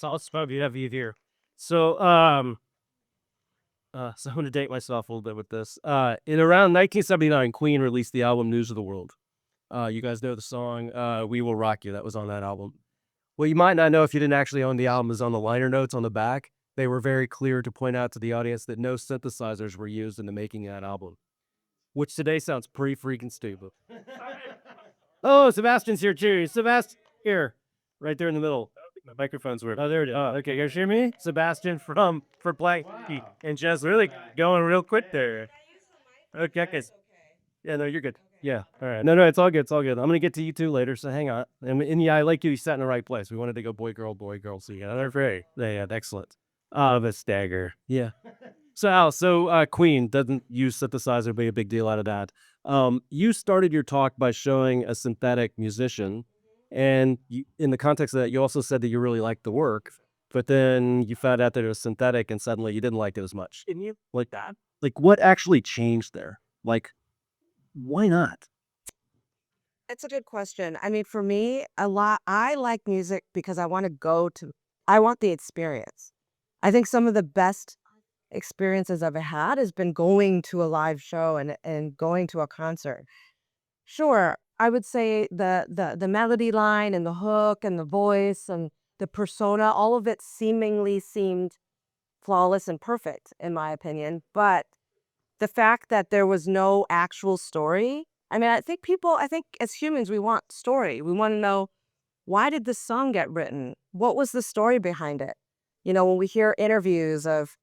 It's fun to have you here. So, so I'm gonna date myself a little bit with this. In around 1979, Queen released the album "News of the World." You guys know the song "We Will Rock You." That was on that album. What you might not know if you didn't actually own the album is on the liner notes on the back. They were very clear to point out to the audience that no synthesizers were used in the making of that album, which today sounds pretty freaking stupid. Oh, Sebastian's here too. Sebastian here, right there in the middle. My microphone's weird. Oh, there it is. Oh, okay, you guys hear me? Sebastian from Perplexity and Jess really going real quick there. Okay, guys. Yeah, no, you're good. Yeah, all right. No, it's all good. It's all good. I'm gonna get to you two later, so hang on. And yeah, I like you. You sat in the right place. We wanted to go boy, girl, boy, girl. So yeah, they're very, yeah, excellent. The stagger. Yeah. So Al, Queen doesn't use synthesizer, be a big deal out of that. You started your talk by showing a synthetic musician, and in the context of that, you also said that you really liked the work, but then you found out that it was synthetic, and suddenly you didn't like it as much. Didn't you like that? Like, what actually changed there? Like, why not? It's a good question. I mean, for me, I like music because I want the experience. I think some of the best experiences I've had has been going to a live show and going to a concert. Sure, I would say the melody line and the hook and the voice and the persona, all of it seemingly seemed flawless and perfect in my opinion. But the fact that there was no actual story, I mean, I think as humans, we want story. We want to know, why did this song get written? What was the story behind it? You know, when we hear interviews of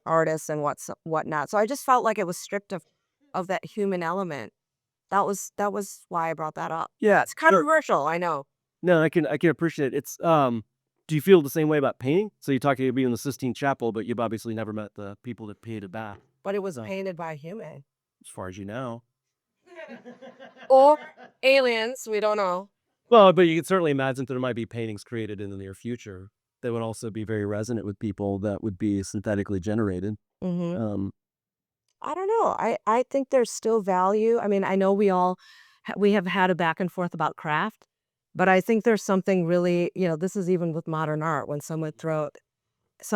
artists and whatnot. So I just felt like it was stripped of that human element. That was why I brought that up. Yeah, It's controversial, I know. no, I can appreciate it. It's do you feel the same way about painting? So you talk to you being in the Sistine Chapel, but you've obviously never met the people that painted that, But it was so, painted by a human. as far as you know. Or aliens, we don't know. Well, but you can certainly imagine that there might be paintings created in the near future that would also be very resonant with people that would be synthetically generated. Hmm. Um, I don't know. I think there's still value. I mean, I know we have had a back and forth about craft, but I think there's something really, this is even with modern art when some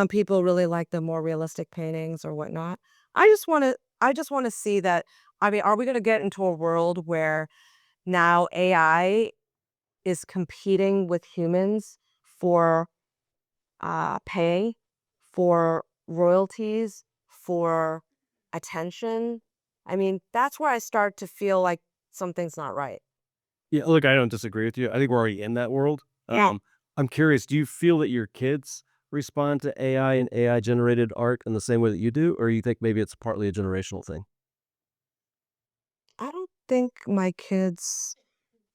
people really like the more realistic paintings or whatnot. I just want to see that. I mean, are we going to get into a world where now AI is competing with humans for pay, for royalties, for attention? I mean, that's where I start to feel like something's not right. yeah, look, I don't disagree with you. I think we're already in that world. Yeah. I'm curious, do you feel that your kids respond to AI and AI generated art in the same way that you do, or you think maybe it's partly a generational thing? I don't think my kids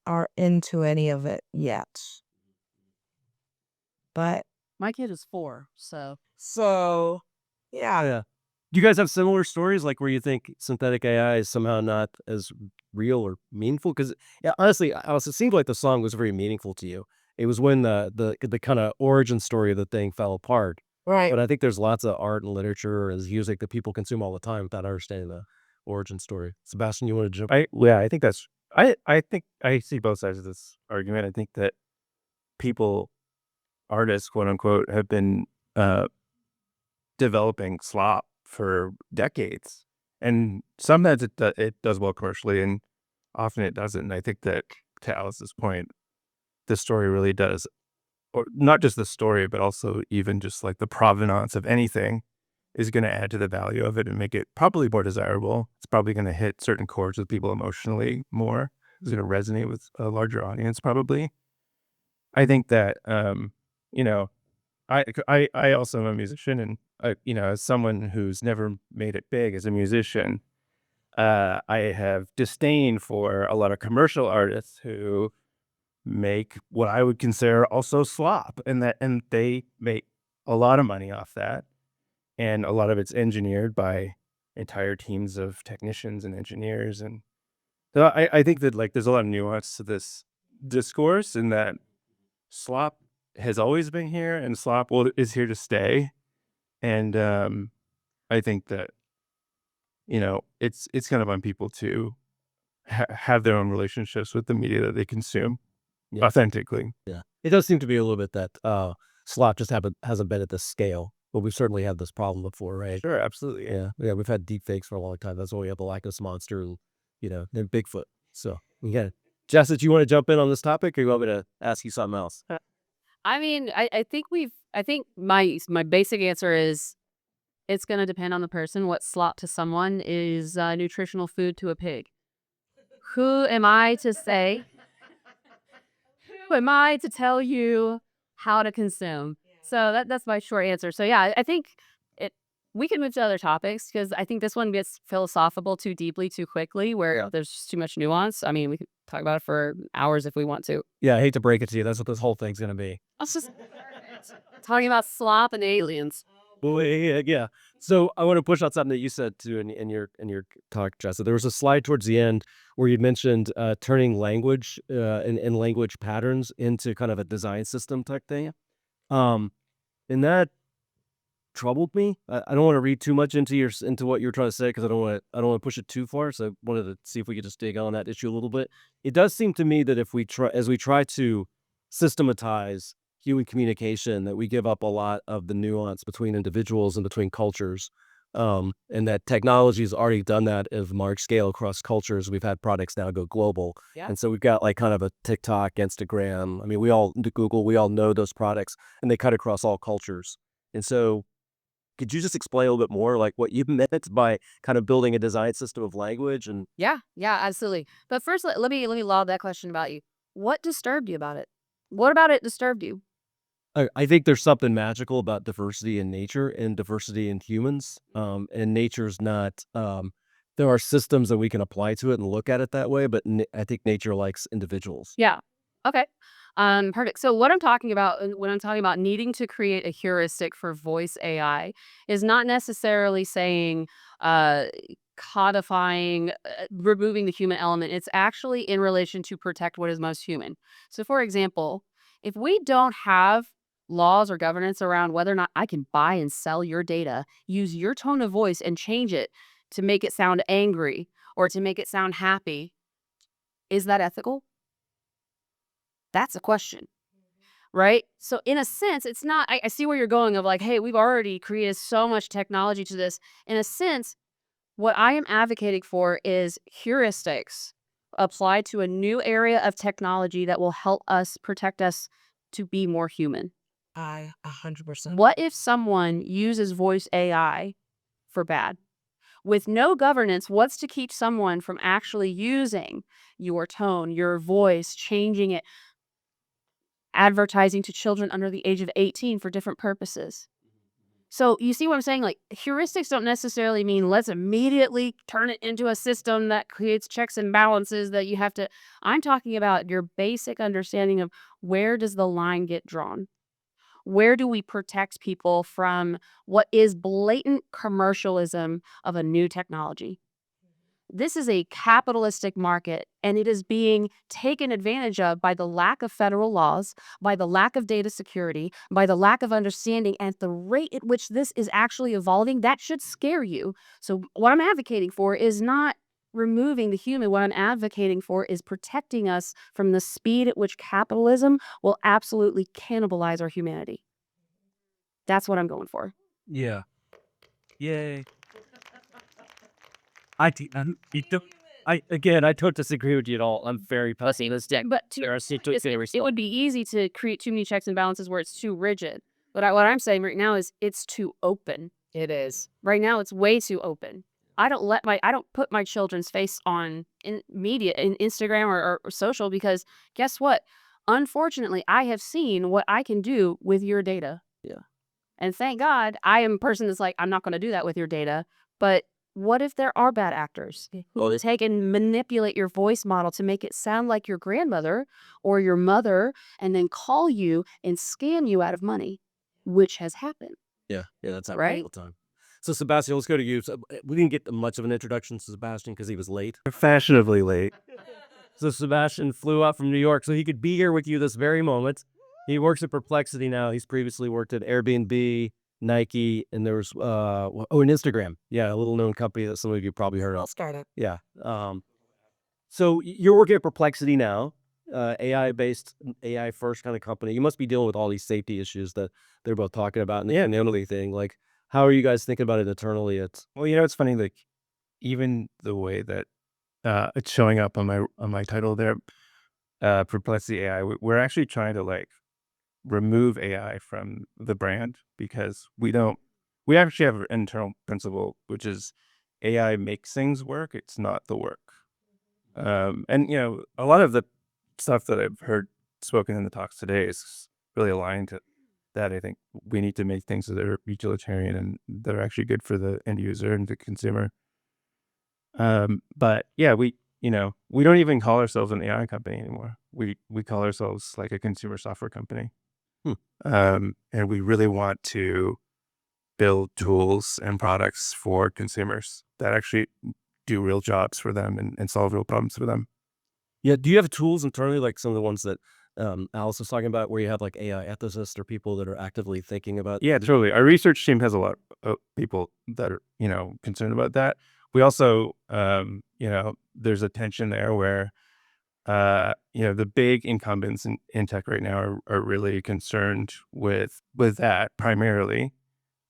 are into any of it yet. But My kid is 4, so so yeah. Yeah. Do you guys have similar stories, like where you think synthetic AI is somehow not as real or meaningful? Because yeah, honestly, Alice, it seemed like the song was very meaningful to you. It was when the kind of origin story of the thing fell apart. Right. But I think there's lots of art and literature and music that people consume all the time without understanding the origin story. Sebastian, you want to jump? I think that's I think I see both sides of this argument. I think that people, artists, quote unquote, have been developing slop for decades, and sometimes it does well commercially, and often it doesn't. And I think that, to Alice's point, the story really does, or not just the story, but also even just like the provenance of anything is going to add to the value of it and make it probably more desirable. It's probably going to hit certain chords with people emotionally more. It's going to resonate with a larger audience, probably. I think that, you know, I also am a musician, and as someone who's never made it big as a musician, I have disdain for a lot of commercial artists who make what I would consider also slop, and they make a lot of money off that, and a lot of it's engineered by entire teams of technicians and engineers, and so I think that, like, there's a lot of nuance to this discourse, and that slop has always been here, and slop is here to stay. And I think that, it's kind of on people to have their own relationships with the media that they consume Yeah. authentically. Yeah. It does seem to be a little bit that slop just hasn't been at this scale. But we've certainly had this problem before, right? Sure, absolutely. Yeah, we've had deep fakes for a long time. That's why we have the Lack Monster and, then Bigfoot. So, yeah. Jessa, do you want to jump in on this topic, or you want me to ask you something else? I mean, I think my basic answer is it's going to depend on the person. What slop to someone is nutritional food to a pig. Who am I to say? Who am I to tell you how to consume? So that's my short answer. So yeah, I think it. We can move to other topics because I think this one gets philosophical too deeply, too quickly, where Yeah. there's just too much nuance. I mean, we could talk about it for hours if we want to. Yeah, I hate to break it to you. That's what this whole thing's going to be. Let's just talking about slop and aliens. Well, yeah. So I want to push on something that you said too in your talk, Jessa. There was a slide towards the end where you mentioned turning language and language patterns into kind of a design system type thing. And that troubled me. I don't want to read too much into what you're trying to say because I don't want to push it too far. So I wanted to see if we could just dig on that issue a little bit. It does seem to me that if we try to systematize human communication, that we give up a lot of the nuance between individuals and between cultures. And that technology has already done that of large scale across cultures. We've had products now go global. Yeah. And so we've got like kind of a TikTok, Instagram. I mean, we all do Google, we all know those products and they cut across all cultures. And so could you just explain a little bit more like what you meant by kind of building a design system of language? And Yeah, absolutely. But first, let me lob that question about you. What disturbed you about it? What about it disturbed you? I think there's something magical about diversity in nature and diversity in humans. And nature's not, there are systems that we can apply to it and look at it that way, but I think nature likes individuals. Yeah. Okay. Perfect. So what I'm talking about when I'm talking about needing to create a heuristic for voice AI is not necessarily saying uh codifying removing the human element. It's actually in relation to protect what is most human. So for example, if we don't have laws or governance around whether or not I can buy and sell your data, use your tone of voice and change it to make it sound angry or to make it sound happy, is that ethical? That's a question, right? So in a sense, it's not, I see where you're going of like, hey, we've already created so much technology to this. In a sense, what I am advocating for is heuristics applied to a new area of technology that will help us protect us to be more human. 100%. What if someone uses voice AI for bad? With no governance, what's to keep someone from actually using your tone, your voice, changing it, advertising to children under the age of 18 for different purposes? So you see what I'm saying? Like heuristics don't necessarily mean let's immediately turn it into a system that creates checks and balances that you have to. I'm talking about your basic understanding of where does the line get drawn? Where do we protect people from what is blatant commercialism of a new technology? This is a capitalistic market, and it is being taken advantage of by the lack of federal laws, by the lack of data security, by the lack of understanding, and the rate at which this is actually evolving. That should scare you. So what I'm advocating for is not removing the human. What I'm advocating for is protecting us from the speed at which capitalism will absolutely cannibalize our humanity. That's what I'm going for. Yeah. Yay. I don't disagree with you at all. I'm very Pessimistic. But There are it would be easy to create too many checks and balances where it's too rigid. But what I'm saying right now is it's too open. It is. Right now, it's way too open. I don't put my children's face on in media, in Instagram or social, because guess what? Unfortunately, I have seen what I can do with your data. Yeah. And thank God I am a person that's like, I'm not going to do that with your data. But what if there are bad actors who take and manipulate your voice model to make it sound like your grandmother or your mother and then call you and scam you out of money, which has happened. Yeah, that's happening Right? all the time. So Sebastian, let's go to you. So, we didn't get much of an introduction to Sebastian because he was late. Fashionably late. So Sebastian flew out from New York so he could be here with you this very moment. He works at Perplexity now. He's previously worked at Airbnb, Nike, and there was and Instagram. Yeah, a little known company that some of you probably heard I'll of. start it. Yeah. So you're working at Perplexity now. AI based, AI first kind of company. You must be dealing with all these safety issues that they're both talking about, and the anonymity thing. Like, how are you guys thinking about it internally? It's Well, it's funny, like even the way that it's showing up on my title there, Perplexity AI. We're actually trying to like remove AI from the brand because we actually have an internal principle, which is AI makes things work. It's not the work. And a lot of the stuff that I've heard spoken in the talks today is really aligned to that. I think we need to make things that are utilitarian and that are actually good for the end user and the consumer. But yeah, we don't even call ourselves an AI company anymore. We call ourselves like a consumer software company. And we really want to build tools and products for consumers that actually do real jobs for them and solve real problems for them. Yeah. Do you have tools internally, like some of the ones that Alice was talking about, where you have like AI ethicists or people that are actively thinking about? Yeah, totally. Our research team has a lot of people that are, concerned about that. We also, there's a tension there where, the big incumbents in tech right now are really concerned with that primarily.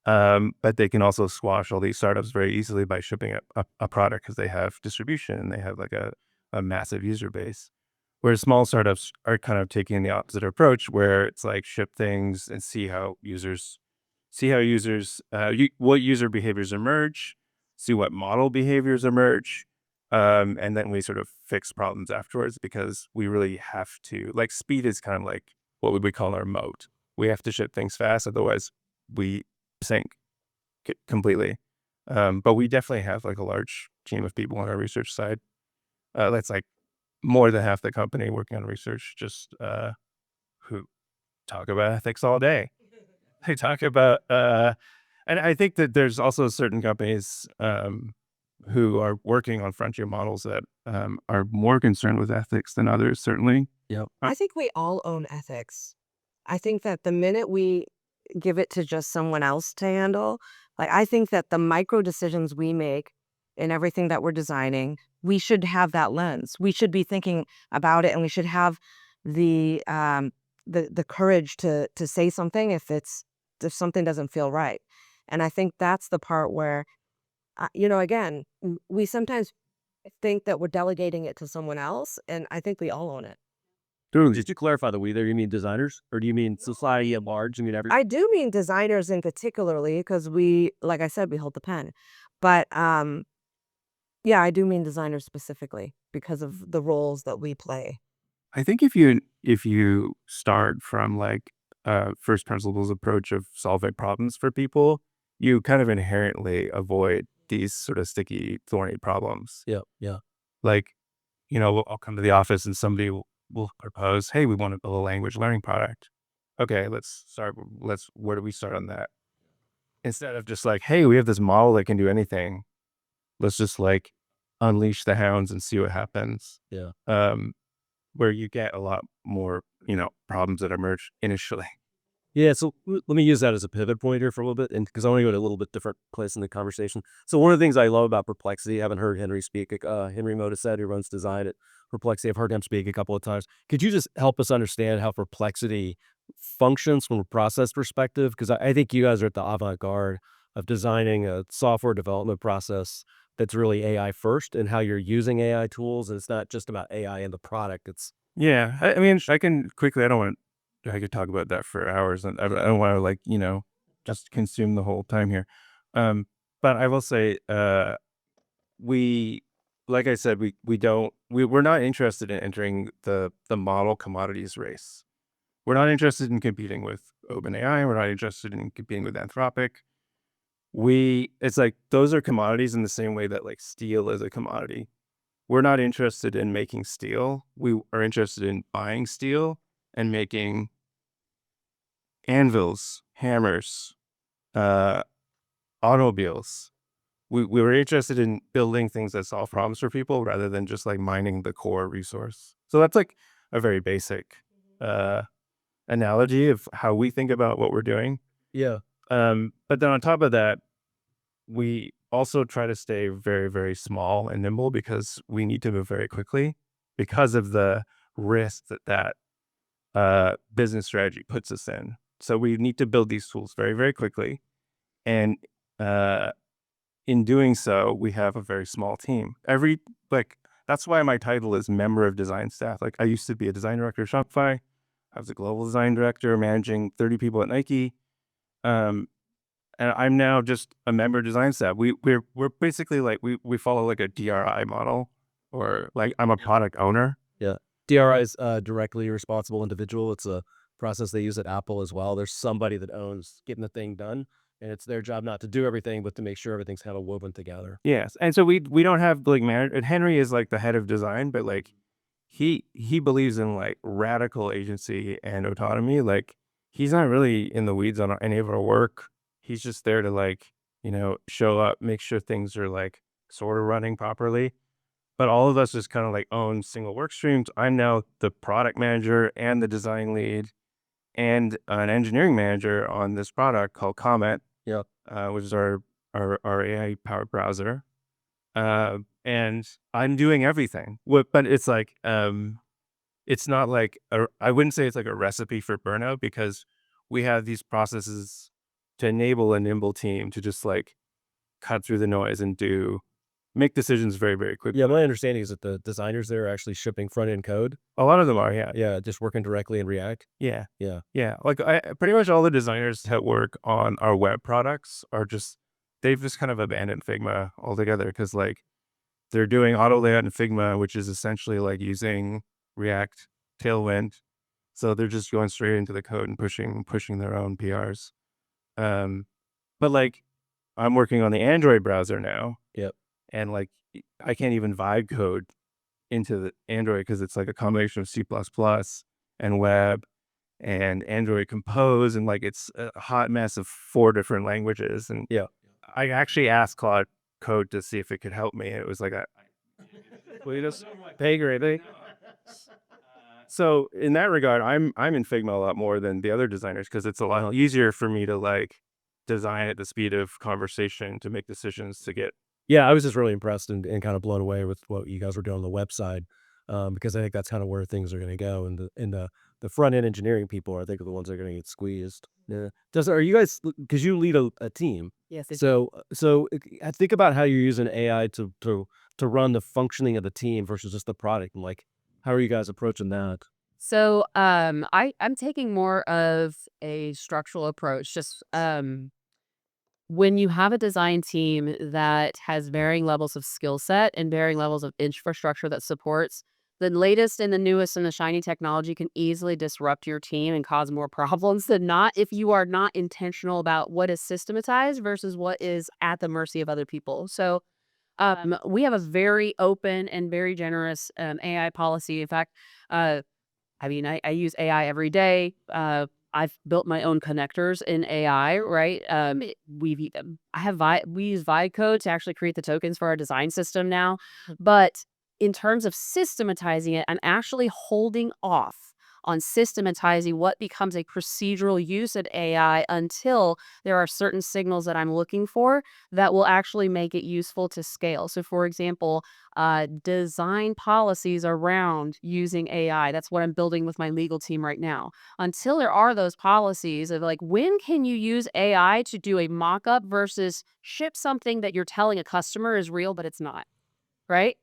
But they can also squash all these startups very easily by shipping a product because they have distribution and they have like a massive user base. Whereas small startups are kind of taking the opposite approach, where it's like ship things and what user behaviors emerge, see what model behaviors emerge, and then we sort of fix problems afterwards because we really have to. Like speed is kind of like what we would call our moat. We have to ship things fast, otherwise we sink completely. But we definitely have like a large team of people on our research side. That's like more than half the company working on research, just who talk about ethics all day. They talk about, and I think that there's also certain companies who are working on frontier models that are more concerned with ethics than others, certainly. Yep. I think we all own ethics. I think that the minute we give it to just someone else to handle, like I think that the micro decisions we make in everything that we're designing, we should have that lens. We should be thinking about it, and we should have the courage to say something if something doesn't feel right. And I think that's the part where, again, we sometimes think that we're delegating it to someone else, and I think we all own it. Just to clarify the we there, you mean designers, or do you mean society at large? I mean every. I do mean designers in particularly because we, like I said, we hold the pen. But yeah, I do mean designers specifically because of the roles that we play. I think if you start from like a first principles approach of solving problems for people, you kind of inherently avoid these sort of sticky, thorny problems. Yeah, yeah. Like, I'll come to the office and somebody will propose, "Hey, we want to build a language learning product." Okay, let's start. Where do we start on that? Instead of just like, "Hey, we have this model that can do anything. Let's just like unleash the hounds and see what happens." Yeah. Where you get a lot more, problems that emerge initially. Yeah, so let me use that as a pivot point here for a little bit, and because I want to go to a little bit different place in the conversation. So one of the things I love about Perplexity, I haven't heard Henry speak. Henry Modisette, who runs design at Perplexity, I've heard him speak a couple of times. Could you just help us understand how Perplexity functions from a process perspective? Because I think you guys are at the avant-garde of designing a software development process that's really AI first, and how you're using AI tools, and it's not just about AI in the product. It's Yeah, I mean, I can quickly. I could talk about that for hours, and I don't want to like just consume the whole time here. But I will say, we, like I said, we're not interested in entering the model commodities race. We're not interested in competing with OpenAI. We're not interested in competing with Anthropic. It's like those are commodities in the same way that like steel is a commodity. We're not interested in making steel. We are interested in buying steel and making anvils, hammers, automobiles. We were interested in building things that solve problems for people rather than just like mining the core resource. So that's like a very basic analogy of how we think about what we're doing. yeah. But then on top of that, we also try to stay very, very small and nimble because we need to move very quickly because of the risk that business strategy puts us in. So we need to build these tools very, very quickly. And in doing so, we have a very small team. That's why my title is member of design staff. Like, I used to be a design director at Shopify. I was a global design director managing 30 people at Nike. And I'm now just a member of design staff. We're basically like, we follow like a DRI model, or like I'm a product owner. Yeah. DRI is directly responsible individual. It's a process they use at Apple as well. There's somebody that owns getting the thing done, and it's their job not to do everything, but to make sure everything's kind of woven together. Yes. And so we don't have like Henry is like the head of design, but like he believes in like radical agency and autonomy. Like, he's not really in the weeds on any of our work. He's just there to like, show up, make sure things are like sort of running properly. But all of us just kind of like own single work streams. I'm now the product manager and the design lead and an engineering manager on this product called Comet, which is our AI powered browser. And I'm doing everything. But it's like, it's not like, I wouldn't say it's like a recipe for burnout, because we have these processes to enable a nimble team to just like cut through the noise and make decisions very, very quickly. Yeah, my understanding is that the designers there are actually shipping front-end code. A lot of them are, yeah. Yeah, just working directly in React. Yeah. Yeah. Yeah. Like, pretty much all the designers that work on our web products they've just kind of abandoned Figma altogether, because like they're doing auto layout in Figma, which is essentially like using React Tailwind. So they're just going straight into the code and pushing their own PRs. But like, I'm working on the Android browser now. Yep. And like, I can't even vibe code into the Android because it's like a combination of C++ and web and Android Compose, and like it's a hot mess of 4 different languages. And I actually asked Claude Code to see if it could help me. It was like, will you just pay grade? So in that regard, I'm in Figma a lot more than the other designers, because it's a lot easier for me to like design at the speed of conversation to make decisions to get. Yeah, I was just really impressed and kind of blown away with what you guys were doing on the website, because I think that's kind of where things are going to go. And the front end engineering people, I think, are the ones that are going to get squeezed. Yeah. Are you guys, because you lead a team? Yes. So I think about how you're using AI to run the functioning of the team versus just the product, and like, how are you guys approaching that? So I'm taking more of a structural approach. Just when you have a design team that has varying levels of skill set and varying levels of infrastructure that supports, the latest and the newest and the shiny technology can easily disrupt your team and cause more problems than not if you are not intentional about what is systematized versus what is at the mercy of other people. So we have a very open and very generous AI policy. In fact, I use AI every day. I've built my own connectors in AI, right? We use Vibe code to actually create the tokens for our design system now. But in terms of systematizing it, I'm actually holding off on systematizing what becomes a procedural use of AI until there are certain signals that I'm looking for that will actually make it useful to scale. So for example, design policies around using AI. That's what I'm building with my legal team right now. Until there are those policies of like, when can you use AI to do a mock-up versus ship something that you're telling a customer is real, but it's not, right?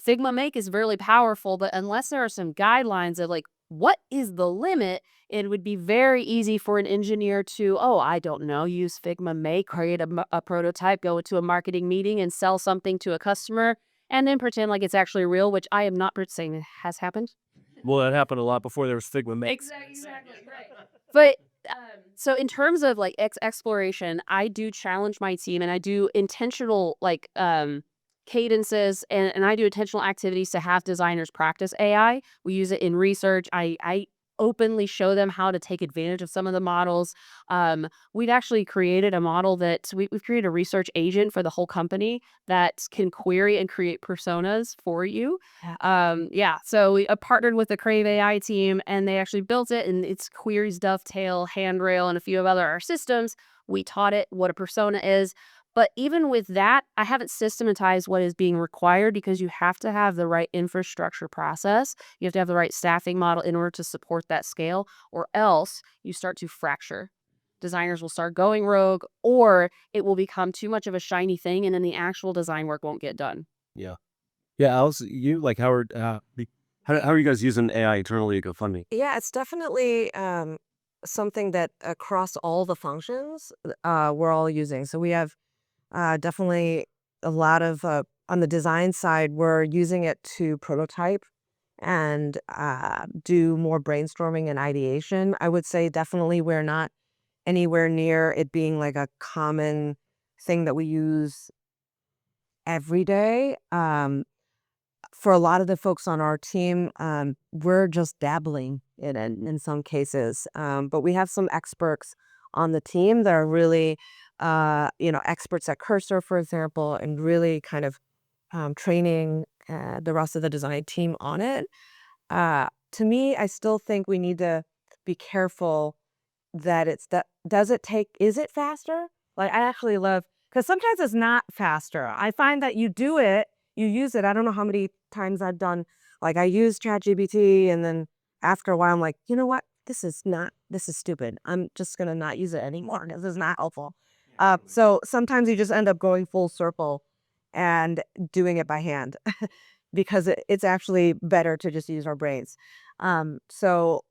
Figma Make is really powerful, but unless there are some guidelines of like, what is the limit, it would be very easy for an engineer to, I don't know, use Figma Make, create a prototype, go into a marketing meeting and sell something to a customer, and then pretend like it's actually real, which I am not saying it has happened. Well, that happened a lot before there was Figma Make. Exactly, right. But so in terms of like exploration, I do challenge my team and I do intentional like cadences and I do intentional activities to have designers practice AI. We use it in research. I openly show them how to take advantage of some of the models. We've actually created a model that we've created a research agent for the whole company that can query and create personas for you. So we partnered with the Crave AI team and they actually built it, and it's queries, Dovetail, Handrail, and a few of other our systems. We taught it what a persona is. But even with that, I haven't systematized what is being required because you have to have the right infrastructure process. You have to have the right staffing model in order to support that scale, or else you start to fracture. Designers will start going rogue, or it will become too much of a shiny thing, and then the actual design work won't get done. Yeah. Yeah, Alice, you like Howard, how are you guys using AI internally at GoFundMe? Yeah, it's definitely something that across all the functions we're all using. So we have definitely a lot of on the design side, we're using it to prototype and do more brainstorming and ideation. I would say definitely we're not anywhere near it being like a common thing that we use every day. For a lot of the folks on our team, we're just dabbling in it in some cases. But we have some experts on the team that are really, experts at Cursor, for example, and really kind of training the rest of the design team on it. To me, I still think we need to be careful that is it faster? Like, I actually love, because sometimes it's not faster. I find that you use it. I don't know how many times I've done, like, I use ChatGPT, and then after a while, I'm like, you know what? This is stupid. I'm just going to not use it anymore. This is not helpful. So sometimes you just end up going full circle and doing it by hand because it's actually better to just use our brains. So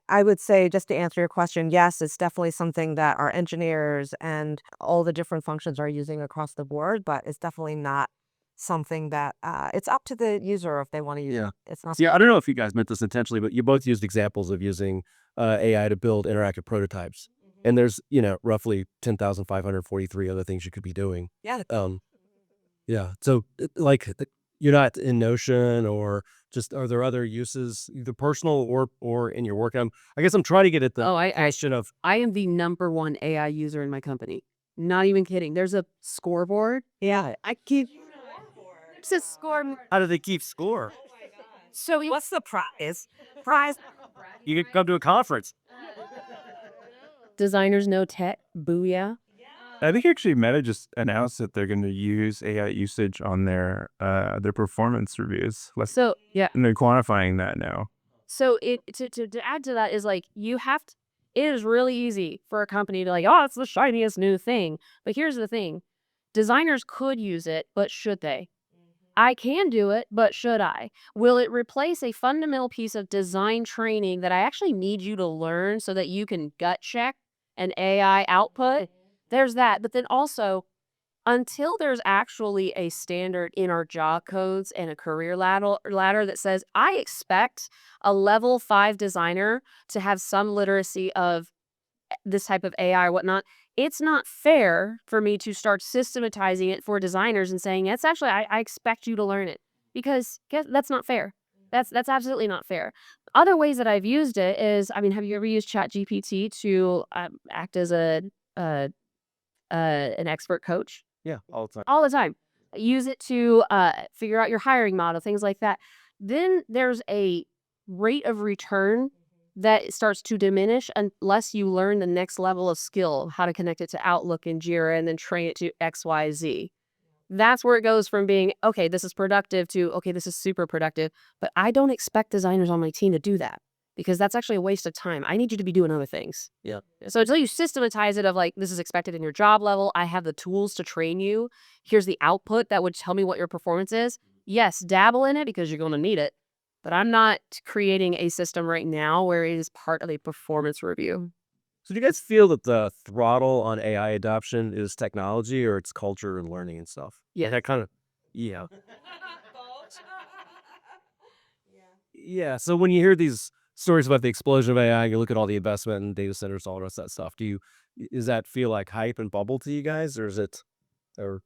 I would say, just to answer your question, yes, it's definitely something that our engineers and all the different functions are using across the board, but it's definitely not something that it's up to the user if they want to use Yeah. it. It's not. See, I don't know if you guys meant this intentionally, but you both used examples of using AI to build interactive prototypes. And there's, roughly 10,543 other things you could be doing. Yeah. Yeah. So, you're not in Notion, or just are there other uses, either personal or in your work? I guess I'm trying to get at the Oh, question of I am the #1 AI user in my company. Not even kidding. There's a scoreboard. Yeah. I keep. It's a score. how do they keep score? So What's the prize? Prize. You could come to a conference. designers know tech. Booyah. I think actually Meta just announced that they're going to use AI usage on their performance reviews. So yeah. And they're quantifying that now. So to add to that is like it is really easy for a company to like, oh, it's the shiniest new thing. But here's the thing. Designers could use it, but should they? I can do it, but should I? Will it replace a fundamental piece of design training that I actually need you to learn so that you can gut check an AI output? There's that. But then also, until there's actually a standard in our job codes and a career ladder that says, I expect a level 5 designer to have some literacy of this type of AI or whatnot, it's not fair for me to start systematizing it for designers and saying, it's actually, I expect you to learn it. Because that's not fair. That's absolutely not fair. Other ways that I've used it is, have you ever used ChatGPT to act as an expert coach? Yeah, all the time. All the time. Use it to figure out your hiring model, things like that. Then there's a rate of return that starts to diminish unless you learn the next level of skill, how to connect it to Outlook and Jira and then train it to XYZ. That's where it goes from being, okay, this is productive to, okay, this is super productive. But I don't expect designers on my team to do that because that's actually a waste of time. I need you to be doing other things. Yeah. So until you systematize it of like, this is expected in your job level, I have the tools to train you. Here's the output that would tell me what your performance is. Yes, dabble in it because you're going to need it. But I'm not creating a system right now where it is part of a performance review. So do you guys feel that the throttle on AI adoption is technology, or it's culture and learning and stuff? Yeah. That kind of, yeah. Yeah. So when you hear these stories about the explosion of AI, you look at all the investment in data centers, all the rest of that stuff. Does that feel like hype and bubble to you guys, or is it, or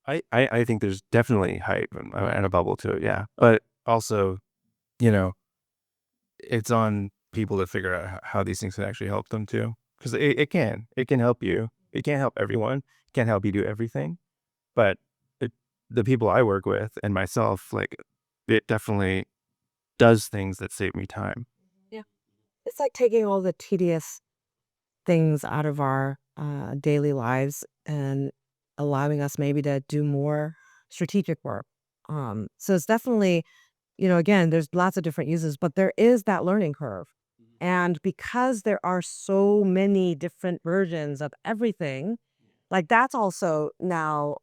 I think there's definitely hype and a bubble to it, yeah. But also, it's on people to figure out how these things can actually help them too. Because it can help you. It can't help everyone. It can't help you do everything. But the people I work with and myself, like, it definitely does things that save me time. Yeah. It's like taking all the tedious things out of our daily lives and allowing us maybe to do more strategic work. So it's definitely, again, there's lots of different uses, but there is that learning curve. And because there are so many different versions of everything, like that's also now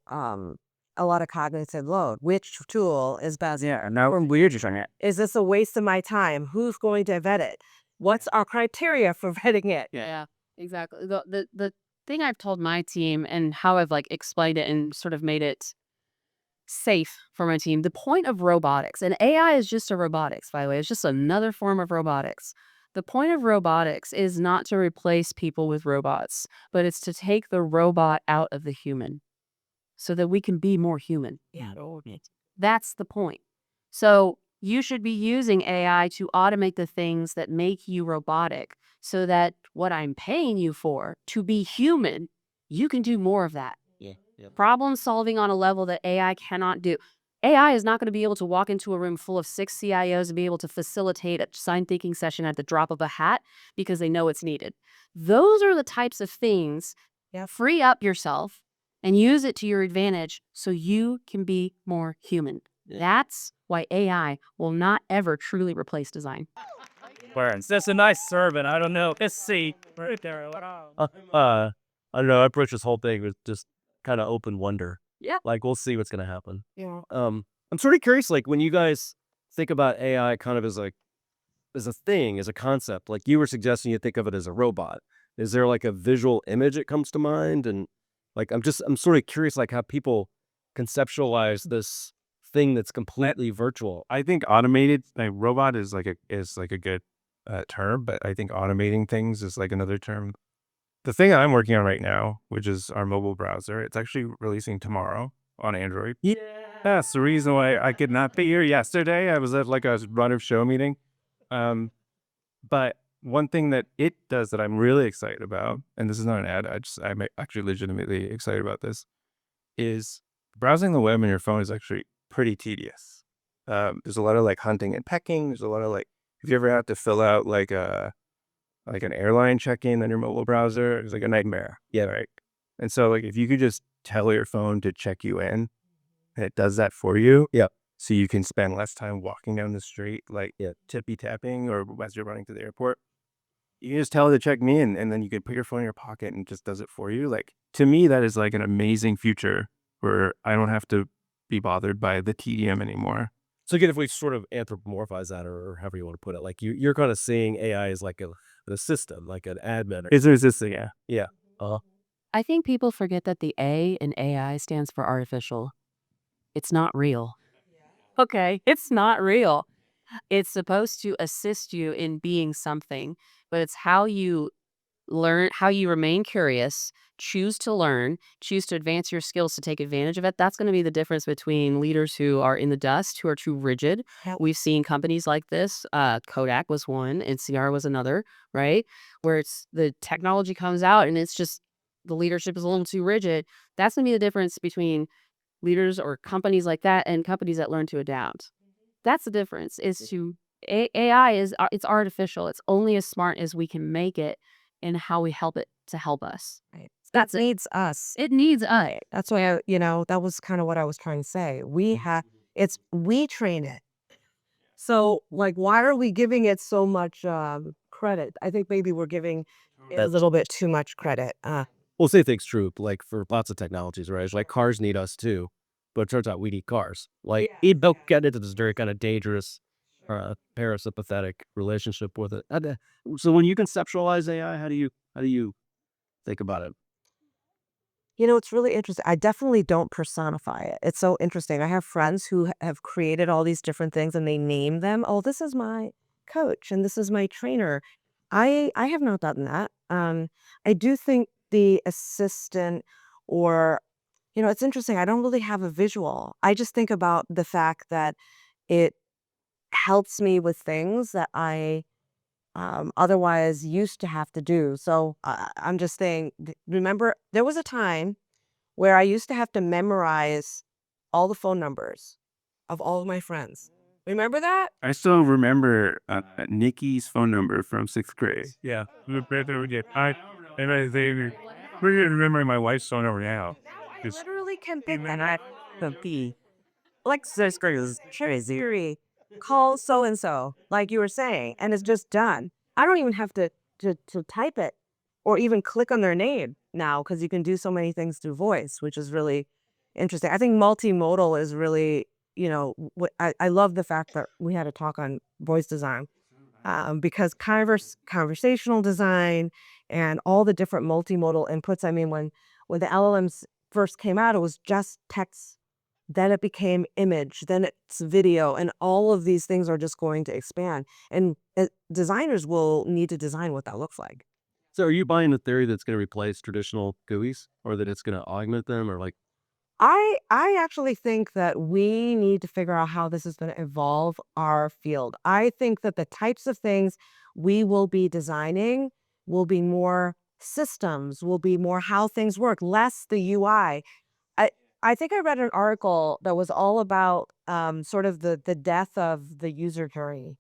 a lot of cognitive load. Which tool is best? Yeah, now we're using it. Is this a waste of my time? Who's going to vet it? What's our criteria for vetting it? Yeah, exactly. The thing I've told my team and how I've like explained it and sort of made it safe for my team. The point of robotics, and AI is just a robotics, by the way, it's just another form of robotics. The point of robotics is not to replace people with robots, but it's to take the robot out of the human so that we can be more human. Yeah. That's the point. So you should be using AI to automate the things that make you robotic so that what I'm paying you for to be human, you can do more of that. Problem solving on a level that AI cannot do. AI is not going to be able to walk into a room full of 6 CIOs and be able to facilitate a design thinking session at the drop of a hat because they know it's needed. Those are the types of things. Free up yourself and use it to your advantage so you can be more human. That's why AI will not ever truly replace design. Burns. That's a nice servant. I don't know. Let's see. Right there. I don't know. I approach this whole thing with just kind of open wonder. Yeah. Like we'll see what's gonna happen. Yeah. I'm sort of curious, like when you guys think about AI kind of as a thing, as a concept, like you were suggesting you think of it as a robot. Is there like a visual image that comes to mind? And like I'm sort of curious like how people conceptualize this thing that's completely virtual. I think automated like robot is like a good term, but I think automating things is like another term. The thing I'm working on right now, which is our mobile browser, it's actually releasing tomorrow on Android. Yeah, that's the reason why I could not be here yesterday. I was at like a run of show meeting. But one thing that it does that I'm really excited about, and this is not an ad, I'm actually legitimately excited about this, is browsing the web on your phone is actually pretty tedious. There's a lot of like hunting and pecking. There's a lot of like, if you ever have to fill out like an airline check-in on your mobile browser, it's like a nightmare. Yeah, right. And so like if you could just tell your phone to check you in and it does that for you. Yeah. So you can spend less time walking down the street, like tippy tapping or as you're running to the airport. You can just tell it to check me in and then you can put your phone in your pocket and it just does it for you. Like to me, that is like an amazing future where I don't have to be bothered by the tedium anymore. So again, if we sort of anthropomorphize that or however you want to put it, like you're kind of seeing AI as like an assistant, like an admin. Is there this thing? Yeah. Yeah. I think people forget that the A in AI stands for artificial. It's not real. Okay, it's not real. It's supposed to assist you in being something, but it's how you learn, how you remain curious, choose to learn, choose to advance your skills to take advantage of it. That's going to be the difference between leaders who are in the dust, who are too rigid. Yep. We've seen companies like this. Kodak was one, NCR was another, right? Where it's the technology comes out and it's just the leadership is a little too rigid. That's going to be the difference between leaders or companies like that and companies that learn to adapt. That's the difference. Is to AI is it's artificial. It's only as smart as we can make it and how we help it to help us. Right. That's That it. needs us. It needs us. That's why that was kind of what I was trying to say. We train it. So like, why are we giving it so much credit? I think maybe we're giving it a little bit too much credit. Well, same thing's true, like for lots of technologies, right? It's like cars need us too, but it turns out we need cars. Like it don't get into this very kind of dangerous, parasympathetic relationship with it. So when you conceptualize AI, how do you think about it? It's really interesting. I definitely don't personify it. It's so interesting. I have friends who have created all these different things and they name them. Oh, this is my coach and this is my trainer. I have not done that. I do think the assistant or it's interesting. I don't really have a visual. I just think about the fact that it helps me with things that I otherwise used to have to do. So I'm just saying, remember, there was a time where I used to have to memorize all the phone numbers of all of my friends. Remember that? I still remember Nikki's phone number from 6th grade. Yeah. I remember my wife's phone number now. literally can pick and I the B. Alexa screws Siri, call so and so, like you were saying, and it's just done. I don't even have to type it or even click on their name now because you can do so many things through voice, which is really interesting. I think multimodal is really, I love the fact that we had a talk on voice design because conversational design and all the different multimodal inputs. I mean, when the LLMs first came out, it was just text. Then it became image, then it's video, and all of these things are just going to expand. And designers will need to design what that looks like. So are you buying the theory that's going to replace traditional GUIs or that it's going to augment them or like? I actually think that we need to figure out how this is going to evolve our field. I think that the types of things we will be designing will be more systems, will be more how things work, less the UI. I think I read an article that was all about sort of the death of the user journey.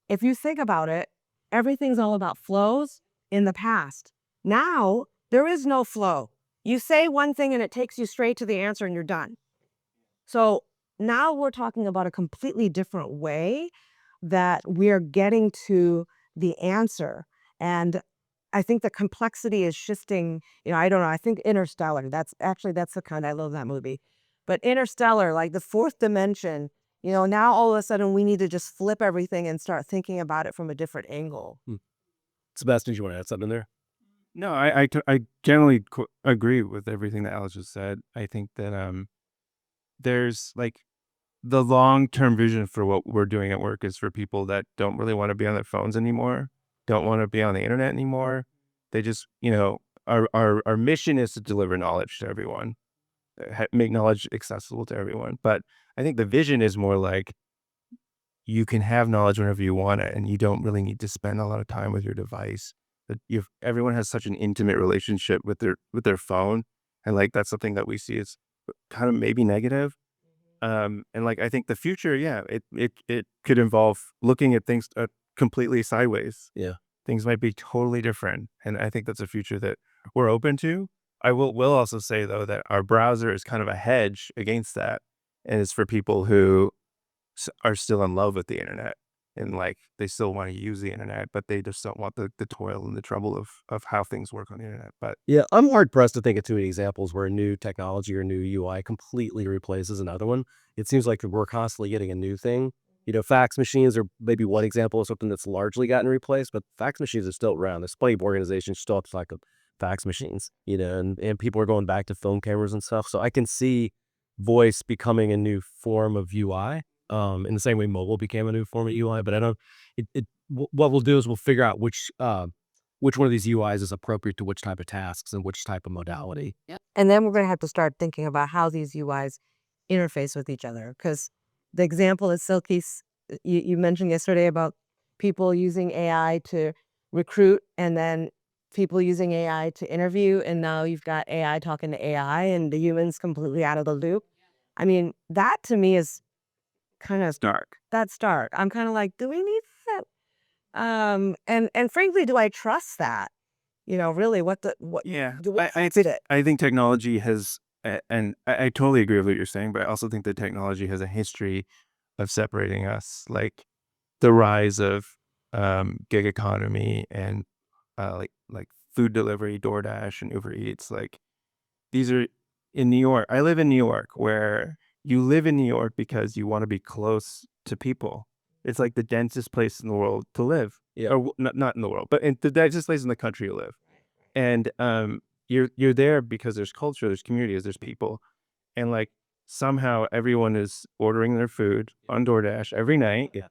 If you think about it, everything's all about flows in the past. Now, there is no flow. You say one thing and it takes you straight to the answer and you're done. So now we're talking about a completely different way that we're getting to the answer. And I think the complexity is shifting. I don't know. I think Interstellar, that's the kind, I love that movie. But Interstellar, like the fourth dimension, now all of a sudden we need to just flip everything and start thinking about it from a different angle. Sebastian, do you want to add something there? No, I generally agree with everything that Alice just said. I think that there's like the long-term vision for what we're doing at work is for people that don't really want to be on their phones anymore, don't want to be on the internet anymore. They just, our mission is to deliver knowledge to everyone, make knowledge accessible to everyone. But I think the vision is more like you can have knowledge whenever you want it, and you don't really need to spend a lot of time with your device. That everyone has such an intimate relationship with their phone, and like that's something that we see is kind of maybe negative. And like I think the future, it could involve looking at things completely sideways. Yeah. Things might be totally different, and I think that's a future that we're open to. I will also say though that our browser is kind of a hedge against that, and it's for people who are still in love with the internet and like they still want to use the internet, but they just don't want the toil and the trouble of how things work on the internet. But Yeah, I'm hard pressed to think of too many examples where a new technology or new UI completely replaces another one. It seems like we're constantly getting a new thing. Fax machines are maybe one example of something that's largely gotten replaced, but fax machines are still around. There's plenty of organizations still have like fax machines, and people are going back to film cameras and stuff. So I can see voice becoming a new form of UI, in the same way mobile became a new form of UI. But I don't. What we'll do is we'll figure out which one of these UIs is appropriate to which type of tasks and which type of modality. And then we're going to have to start thinking about how these UIs interface with each other. Because the example that you mentioned yesterday about people using AI to recruit and then people using AI to interview. And now you've got AI talking to AI and the humans completely out of the loop. I mean, that to me is kind of dark. That's dark. I'm kind of like, do we need that? And frankly, do I trust that? Really, what Yeah, do we I trust think it? I think technology has, and I totally agree with what you're saying, but I also think that technology has a history of separating us, like the rise of gig economy and like food delivery, DoorDash and Uber Eats. Like these are in New York. I live in New York, where you live in New York because you want to be close to people. It's like the densest place in the world to live. Yeah. Or not in the world, but in the densest place in the country to live. And you're there because there's culture, there's communities, there's people, and like somehow everyone is ordering their food on DoorDash every night. Yeah.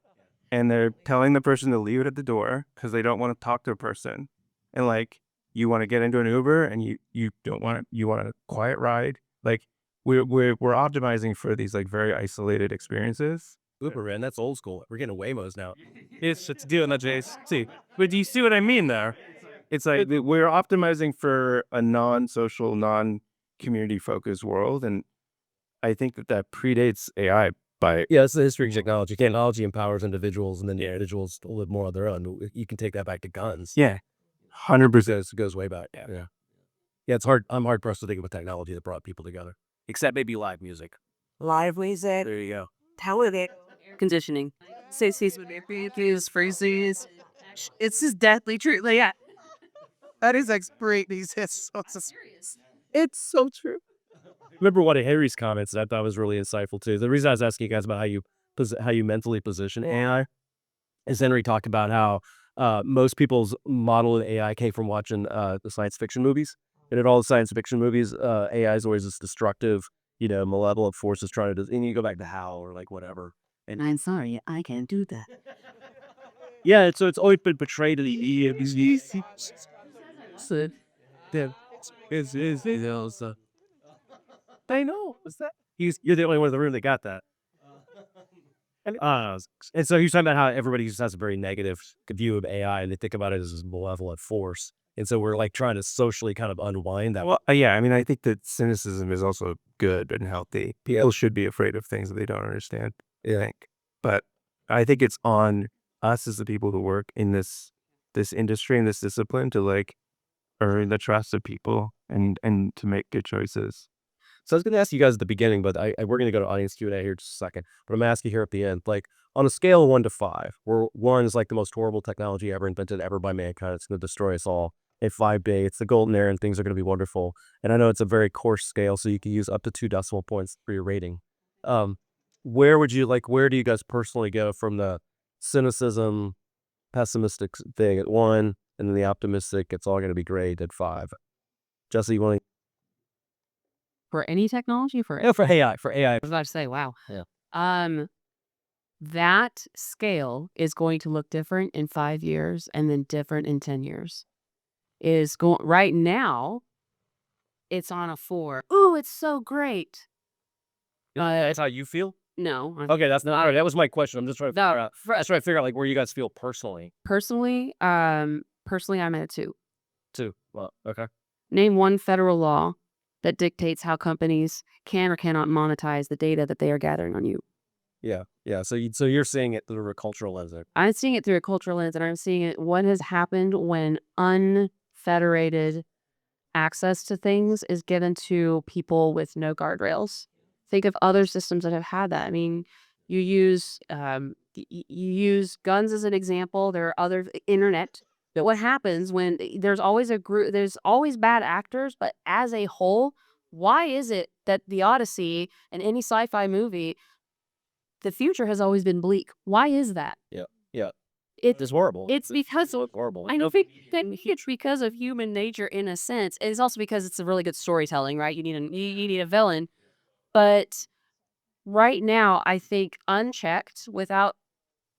And they're telling the person to leave it at the door because they don't want to talk to a person. And like you want to get into an Uber and you don't want to, you want a quiet ride. Like we're optimizing for these like very isolated experiences. Uber, man, that's old school. We're getting Waymos now. It's doing that, Jace. See, but do you see what I mean there? It's like we're optimizing for a non-social, non-community focused world, and I think that predates AI by Yeah, it's the history of technology. Technology empowers individuals, and then the individuals live more on their own. You can take that back to guns. 100%. It goes way back. Yeah. Yeah, it's hard. I'm hard pressed to think of a technology that brought people together, except maybe live music. Live music, There you go. television. Conditioning. Stacey's is freezes. It's just deathly true. Like, yeah. That is great. It's so true. Remember one of Harry's comments that I thought was really insightful too. The reason I was asking you guys about how you mentally position AI is Henry talked about how most people's model of AI came from watching the science fiction movies. And in all the science fiction movies, AI is always this destructive, malevolent forces trying to. And you go back to Hal or like whatever. And I'm sorry, I can't do that. yeah, so it's always been portrayed to the I know. What's that? You're the only one in the room that got that. And so he's talking about how everybody just has a very negative view of AI and they think about it as this malevolent force. And so we're like trying to socially kind of unwind that. Well, yeah, I mean, I think that cynicism is also good and healthy. People should be afraid of things that they don't understand, I think. But I think it's on us as the people who work in this industry and this discipline to like earn the trust of people and to make good choices. So I was going to ask you guys at the beginning, but we're going to go to audience Q&A here in just a second. But I'm going to ask you here at the end, like on a scale of 1 to 5, where 1 is like the most horrible technology ever invented ever by mankind. It's going to destroy us all. At 5 day, it's the golden era and things are going to be wonderful. And I know it's a very coarse scale, so you can use up to 2 decimal points for your rating. Where do you guys personally go from the cynicism, pessimistic thing at 1, and then the optimistic, it's all going to be great at 5? Jesse, you want to? For any technology, for Yeah, for AI. I was about to say, wow. Yeah. That scale is going to look different in 5 years and then different in 10 years. Is going right now, it's on a 4. Ooh, it's so great. That's how you feel? No. Okay, that's not. That was my question. I'm just trying to figure out. for- Just trying to figure out like where you guys feel personally. Personally, I'm at a 2. Too. Well, okay. Name one federal law that dictates how companies can or cannot monetize the data that they are gathering on you. Yeah. So you're seeing it through a cultural lens. I'm seeing it through a cultural lens, and I'm seeing it what has happened when unfederated access to things is given to people with no guardrails. Think of other systems that have had that. I mean, you use guns as an example. There are other internet. But what happens when there's always a group? There's always bad actors, but as a whole, why is it that the Odyssey and any sci-fi movie, the future has always been bleak? Why is that? Yeah. It's horrible. It's because horrible. I know it's because of human nature in a sense. It's also because it's a really good storytelling, right? You need a villain. But right now, I think unchecked without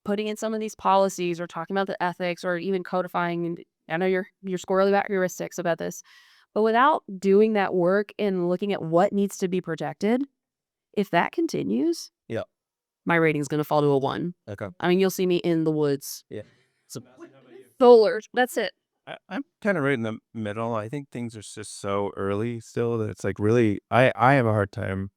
putting in some of these policies or talking about the ethics or even codifying, and I know you're squirrely about heuristics about this, but without doing that work and looking at what needs to be protected, if that continues, Yeah. my rating is going to fall to a 1. Okay. I mean, you'll see me in the woods. Yeah. Solar. That's it. I'm kind of right in the middle. I think things are just so early still that it's like really, I have a hard time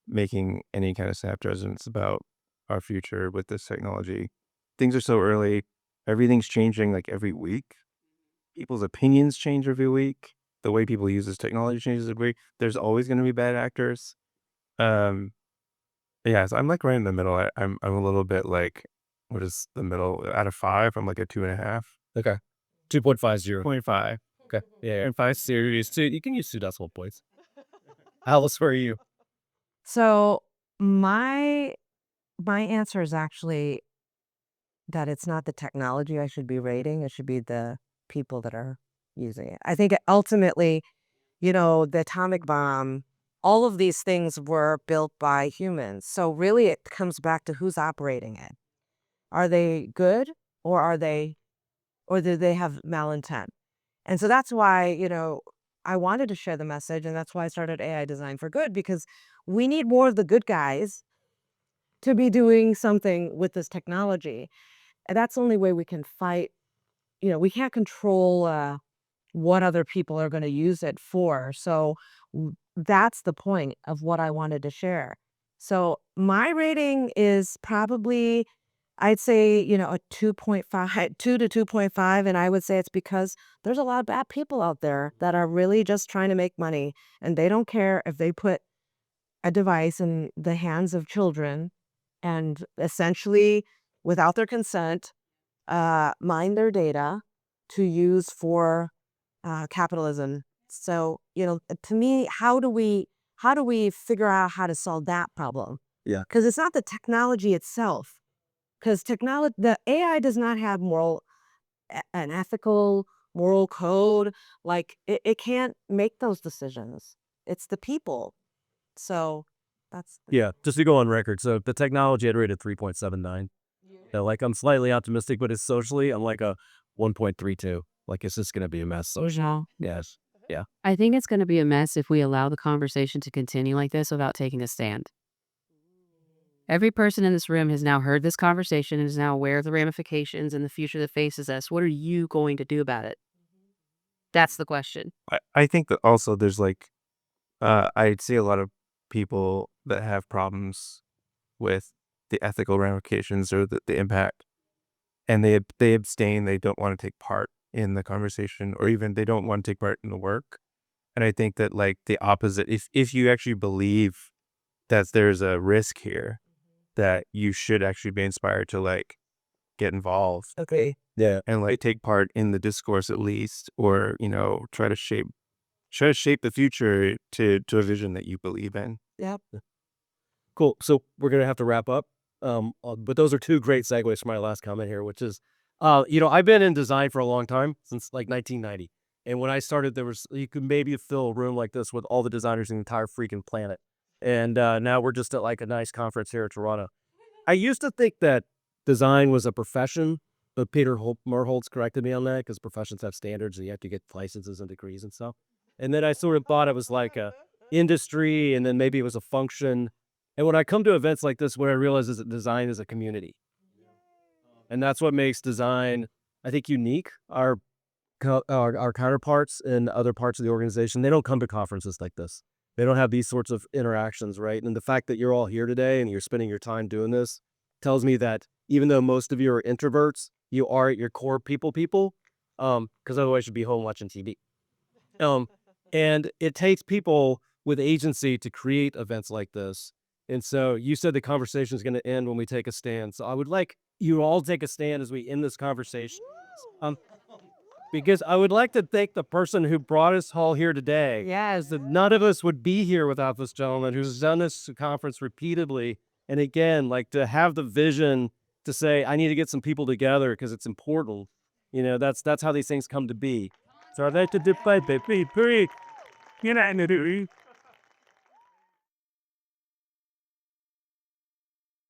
making any kind of snap judgments about our future with this technology. Things are so early. Everything's changing like every week. People's opinions change every week. The way people use this technology changes every week. There's always going to be bad actors. Yeah, so I'm like right in the middle. I'm a little bit like, what is the middle? Out of 5, I'm like a 2.5. Okay. 2.50. 0.5. Okay. Yeah. And 5 series. 2. You can use 2 decimal points. Alice, where are you? So my answer is actually that it's not the technology I should be rating. It should be the people that are using it. I think ultimately, the atomic bomb, all of these things were built by humans. So really it comes back to who's operating it. Are they good or do they have malintent? And so that's why, I wanted to share the message, and that's why I started AI Design for Good, because we need more of the good guys to be doing something with this technology. And that's the only way we can fight. We can't control what other people are going to use it for. So that's the point of what I wanted to share. So my rating is probably I'd say, a 2.5, 2 to 2.5. And I would say it's because there's a lot of bad people out there that are really just trying to make money. And they don't care if they put a device in the hands of children and essentially, without their consent, mine their data to use for capitalism. So, to me, how do we figure out how to solve that problem? Yeah. Because it's not the technology itself. Because the AI does not have an ethical, moral code. Like it can't make those decisions. It's the people. So that's Yeah, just to go on record. So the technology I'd rated 3.79. Like I'm slightly optimistic, but it's socially, I'm like a 1.32. Like it's just going to be a mess. So yes. Yeah. I think it's going to be a mess if we allow the conversation to continue like this without taking a stand. Every person in this room has now heard this conversation and is now aware of the ramifications and the future that faces us. What are you going to do about it? That's the question. I think that also there's like, I see a lot of people that have problems with the ethical ramifications or the impact, and they abstain. They don't want to take part in the conversation, or even they don't want to take part in the work. And I think that like the opposite, if you actually believe that there's a risk here, that you should actually be inspired to like get involved okay. Yeah. and like take part in the discourse at least, or try to shape the future to a vision that you believe in. Yep. Cool. So we're going to have to wrap up. But those are two great segues for my last comment here, which is, I've been in design for a long time, since like 1990. And when I started, you could maybe fill a room like this with all the designers in the entire freaking planet. And now we're just at like a nice conference here in Toronto. I used to think that design was a profession, but Peter Merholtz corrected me on that, because professions have standards and you have to get licenses and degrees and stuff. And then I sort of thought it was like a industry, and then maybe it was a function. And when I come to events like this, what I realize is that design is a community. And that's what makes design, I think, unique. Our counterparts in other parts of the organization, they don't come to conferences like this. They don't have these sorts of interactions, right? And the fact that you're all here today and you're spending your time doing this tells me that even though most of you are introverts, you are at your core people, because otherwise you'd be home watching TV. And it takes people with agency to create events like this. And so you said the conversation is going to end when we take a stand. So I would like you all take a stand as we end this conversation. Because I would like to thank the person who brought us all here today. Yes. That none of us would be here without this gentleman who's done this conference repeatedly. And again, like to have the vision to say, I need to get some people together because it's important. That's how these things come to be. So I'd like to debate,